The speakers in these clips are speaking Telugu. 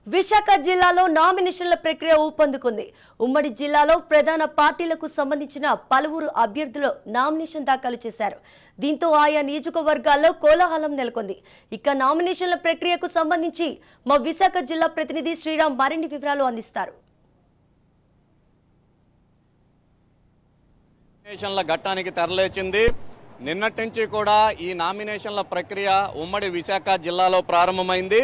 విశాఖ జిల్లాలో నామినేషన్ల ప్రక్రియ ఊపందుకుంది. ఉమ్మడి జిల్లాలో ప్రధాన పార్టీలకు సంబంధించిన పలువురు అభ్యర్థులు నామినేషన్ దాఖలు చేశారు. దీంతో ఆయా నియోజకవర్గాల్లో కోలాహలం నెలకొంది. ఇక నామినేషన్ల ప్రక్రియకు సంబంధించి మా విశాఖ జిల్లా ప్రతినిధి శ్రీరామ్ మరిన్ని వివరాలు అందిస్తారు. నామినేషన్ల ఘట్టానికి తెరలేచింది. నిన్నటి నుంచి కూడా ఈ నామినేషన్ల ప్రక్రియ ఉమ్మడి విశాఖ జిల్లాలో ప్రారంభమైంది.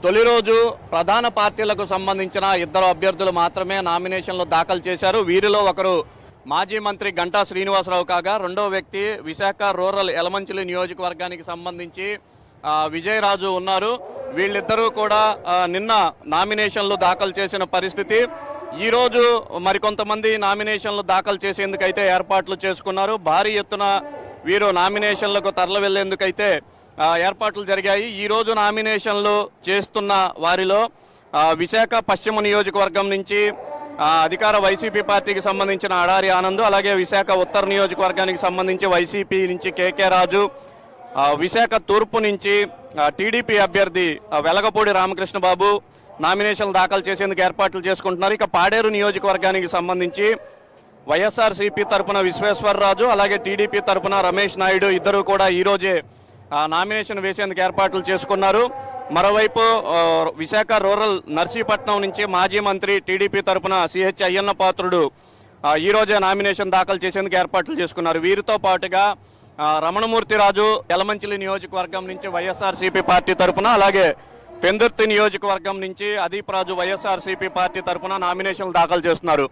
తొలి రోజు ప్రధాన పార్టీలకు సంబంధించిన 2 అభ్యర్థులు మాత్రమే నామినేషన్లు దాఖలు చేశారు. వీరిలో ఒకరు మాజీ మంత్రి గంటా శ్రీనివాసరావు కాగా రెండో వ్యక్తి విశాఖ రూరల్ యలమంచిలి నియోజకవర్గానికి సంబంధించి విజయరాజు ఉన్నారు. వీళ్ళిద్దరూ కూడా నిన్న నామినేషన్లు దాఖలు చేసిన పరిస్థితి. ఈరోజు మరికొంతమంది నామినేషన్లు దాఖలు చేసేందుకైతే ఏర్పాట్లు చేసుకున్నారు. భారీ ఎత్తున వీరు నామినేషన్లకు తరలి వెళ్లేందుకైతే ఏర్పాట్లు జరిగాయి. ఈరోజు నామినేషన్లు చేస్తున్న వారిలో విశాఖ పశ్చిమ నియోజకవర్గం నుంచి అధికార వైసీపీ పార్టీకి సంబంధించిన అడారి ఆనంద్, అలాగే విశాఖ ఉత్తర నియోజకవర్గానికి సంబంధించి వైసీపీ నుంచి కేకే రాజు, విశాఖ తూర్పు నుంచి టీడీపీ అభ్యర్థి వెలగపూడి రామకృష్ణ బాబు నామినేషన్లు దాఖలు చేసేందుకు ఏర్పాట్లు చేసుకుంటున్నారు. ఇక పాడేరు నియోజకవర్గానికి సంబంధించి వైఎస్ఆర్సీపీ తరపున విశ్వేశ్వరరాజు, అలాగే టీడీపీ తరపున రమేష్ నాయుడు ఇద్దరు కూడా ఈరోజే నామినేషన్ వేసేందుకు ఏర్పాట్లు చేసుకున్నారు. మరోవైపు విశాఖ రూరల్ నర్సీపట్నం నుంచి మాజీ మంత్రి టీడీపీ తరపున సిహెచ్ అయ్యన్న పాత్రుడు ఈరోజే నామినేషన్ దాఖలు చేసేందుకు ఏర్పాట్లు చేసుకున్నారు. వీరితో పాటుగా రమణమూర్తిరాజు యలమంచిలి నియోజకవర్గం నుంచి వైఎస్ఆర్సీపీ పార్టీ తరపున, అలాగే పెందుర్తి నియోజకవర్గం నుంచి అదీప్ రాజు వైఎస్ఆర్సీపీ పార్టీ తరపున నామినేషన్లు దాఖలు చేస్తున్నారు.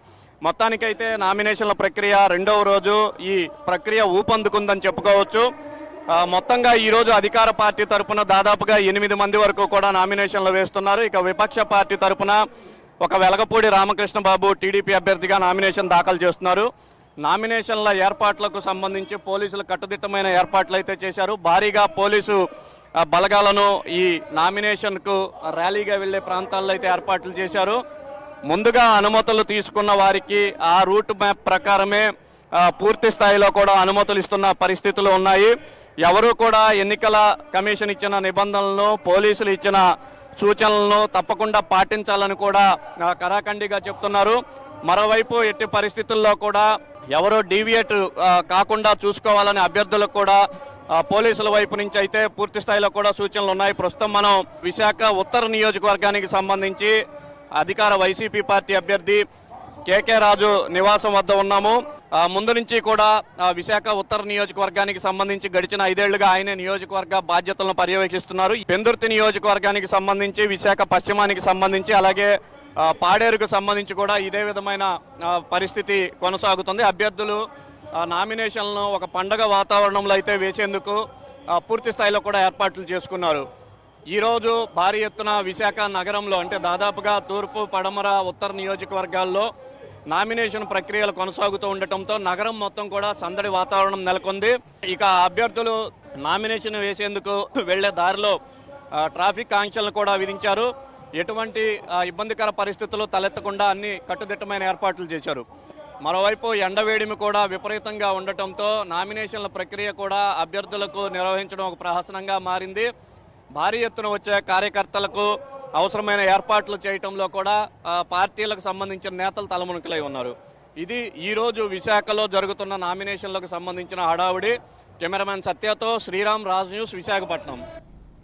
మొత్తానికైతే నామినేషన్ల ప్రక్రియ రెండవ రోజు ఈ ప్రక్రియ ఊపందుకుందని చెప్పుకోవచ్చు. మొత్తంగా ఈరోజు అధికార పార్టీ తరపున దాదాపుగా 8 మంది వరకు కూడా నామినేషన్లు వేస్తున్నారు. ఇక విపక్ష పార్టీ తరపున ఒక వెలగపూడి రామకృష్ణ బాబు టీడీపీ అభ్యర్థిగా నామినేషన్ దాఖలు చేస్తున్నారు. నామినేషన్ల ఏర్పాట్లకు సంబంధించి పోలీసులు కట్టుదిట్టమైన ఏర్పాట్లు అయితే చేశారు. భారీగా పోలీసు బలగాలను ఈ నామినేషన్కు ర్యాలీగా వెళ్లే ప్రాంతాల్లో అయితే ఏర్పాట్లు చేశారు. ముందుగా అనుమతులు తీసుకున్న వారికి ఆ రూట్ మ్యాప్ ప్రకారమే పూర్తి స్థాయిలో కూడా అనుమతులు ఇస్తున్న పరిస్థితులు ఉన్నాయి. ఎవరు కూడా ఎన్నికల కమిషన్ ఇచ్చిన నిబంధనలను, పోలీసులు ఇచ్చిన సూచనలను తప్పకుండా పాటించాలని కూడా కరాఖండిగా చెప్తున్నారు. మరోవైపు ఎట్టి పరిస్థితుల్లో కూడా ఎవరో డీవియేట్ కాకుండా చూసుకోవాలని అభ్యర్థులకు కూడా పోలీసుల వైపు నుంచి అయితే పూర్తి స్థాయిలో కూడా సూచనలు ఉన్నాయి. ప్రస్తుతం మనం విశాఖ ఉత్తర నియోజకవర్గానికి సంబంధించి అధికార వైసీపీ పార్టీ అభ్యర్థి కేకే రాజు నివాసం వద్ద ఉన్నాము. ముందు నుంచి కూడా విశాఖ ఉత్తర నియోజకవర్గానికి సంబంధించి గడిచిన 5 ఏళ్లుగా ఆయనే నియోజకవర్గ బాధ్యతలను పర్యవేక్షిస్తున్నారు. పెందుర్తి నియోజకవర్గానికి సంబంధించి, విశాఖ పశ్చిమానికి సంబంధించి, అలాగే పాడేరుకు సంబంధించి కూడా ఇదే విధమైన పరిస్థితి కొనసాగుతుంది. అభ్యర్థులు నామినేషన్లను ఒక పండగ వాతావరణంలో అయితే వేసేందుకు పూర్తి స్థాయిలో కూడా ఏర్పాట్లు చేసుకున్నారు. ఈరోజు భారీ ఎత్తున విశాఖ నగరంలో అంటే దాదాపుగా తూర్పు, పడమర, ఉత్తర నియోజకవర్గాల్లో నామినేషన్ ప్రక్రియలు కొనసాగుతూ ఉండటంతో నగరం మొత్తం కూడా సందడి వాతావరణం నెలకొంది. ఇక అభ్యర్థులు నామినేషన్ వేసేందుకు వెళ్లే దారిలో ట్రాఫిక్ ఆంక్షలను కూడా విధించారు. ఎటువంటి ఇబ్బందికర పరిస్థితులు తలెత్తకుండా అన్ని కట్టుదిట్టమైన ఏర్పాట్లు చేశారు. మరోవైపు ఎండవేడిమి కూడా విపరీతంగా ఉండటంతో నామినేషన్ల ప్రక్రియ కూడా అభ్యర్థులకు నిర్వహించడం ఒక ప్రహసనంగా మారింది. భారీ ఎత్తున వచ్చే కార్యకర్తలకు అవసరమైన ఏర్పాట్లు చేయటంలో కూడా పార్టీలకు సంబంధించిన నేతలు తలమునకలై ఉన్నారు. ఇది ఈరోజు విశాఖలో జరుగుతున్న నామినేషన్లకు సంబంధించిన హడావుడి. కెమెరామెన్ సత్యతో శ్రీరామ్, రాజ్ న్యూస్, విశాఖపట్నం.